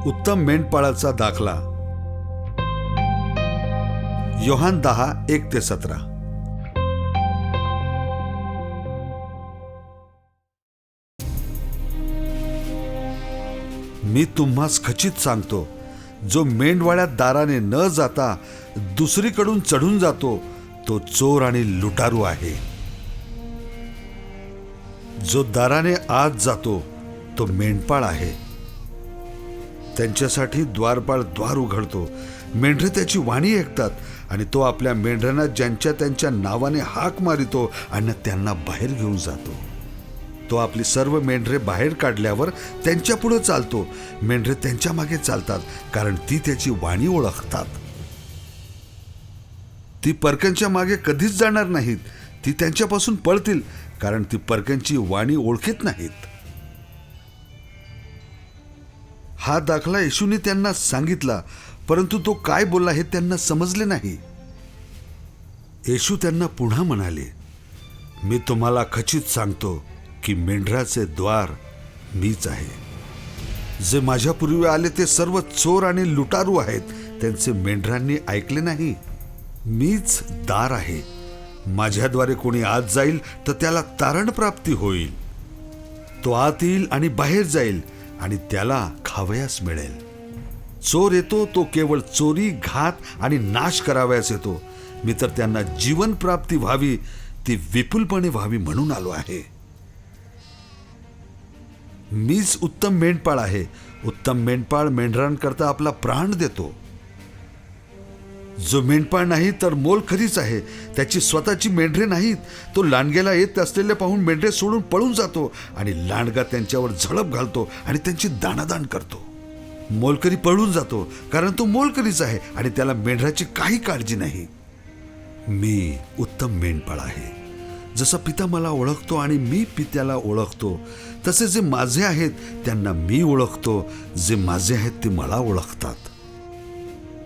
उत्तम मेंढपाळाचा दाखला. योहान 10:1-17. मी तुम्हास खचित सांगतो, जो मेंढवाळ्यात दाराने न जाता दुसरीकडून चढून जातो तो चोर आणि लुटारू आहे. जो दाराने आत जातो तो मेंढपाळ आहे. त्यांच्यासाठी द्वारपाळ द्वार उघडतो. मेंढरे त्याची वाणी ऐकतात आणि तो आपल्या मेंढरांना ज्यांच्या त्यांच्या नावाने हाक मारितो आणि त्यांना बाहेर घेऊन जातो. तो आपली सर्व मेंढरे बाहेर काढल्यावर त्यांच्या पुढे चालतो. मेंढरे त्यांच्या मागे चालतात, कारण ती त्याची वाणी ओळखतात. ती परक्यांच्या मागे कधीच जाणार नाहीत. ती त्यांच्यापासून पळतील, कारण ती परक्यांची वाणी ओळखीत नाहीत. हा दाखला येशूने त्यांना सांगितला, परंतु तो काय बोलला हे त्यांना समजले नाही. येशू त्यांना पुन्हा म्हणाले, मी तुम्हाला खचित सांगतो की मेंढराचे द्वार मीच आहे. जे माझ्यापूर्वी आले ते सर्व चोर आणि लुटारू आहेत. त्यांचे मेंढरांनी ऐकले नाही. मीच दार आहे. माझ्याद्वारे कोणी आत जाईल तर त्याला तारण प्राप्ती होईल. तो आत येईल आणि बाहेर जाईल आणि त्याला खावयास मिळेल. चोर येतो तो केवळ चोरी, घात आणि नाश करावयास येतो. मी तर त्यांना जीवन प्राप्ती व्हावी, ती विपुलपणे व्हावी म्हणून आलो आहे. मीच उत्तम मेंढपाळ आहे. उत्तम मेंढपाळ मेंढरांकरता आपला प्राण देतो. जो मेंढपाळ नाही तर मोल खरीच आहे. त्याची स्वतःची मेंढरे नाहीत. तो लांडग्याला येत असलेले पाहून मेंढरे सोडून पळून जातो आणि लांडगा त्यांच्यावर झडप घालतो आणि त्यांची दाणादाण करतो. मोलकरी पळून जातो, कारण तो मोलकरीच आहे आणि त्याला मेंढराची काही काळजी नाही. मी उत्तम मेंढपाळ आहे. जसा पिता मला ओळखतो आणि मी पित्याला ओळखतो, तसे जे माझे आहेत त्यांना मी ओळखतो. जे माझे आहेत ते मला ओळखतात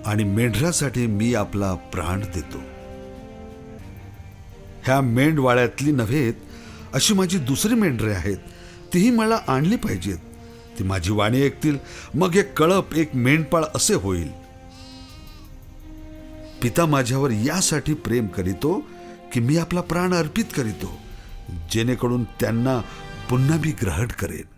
आणि मेंढरासाठी मी आपला प्राण देतो. ह्या मेंढवाळ्यातली नव्हेत, अशी माझी दुसरी मेंढरे आहेत. तीही मला आणली पाहिजेत. ती माझी वाणी ऐकतील. मग एक कळप, एक मेंढपाळ असे होईल. पिता माझ्यावर यासाठी प्रेम करीतो की मी आपला प्राण अर्पित करीतो, जेणेकरून त्यांना पुन्हा मी ग्रहण करेन.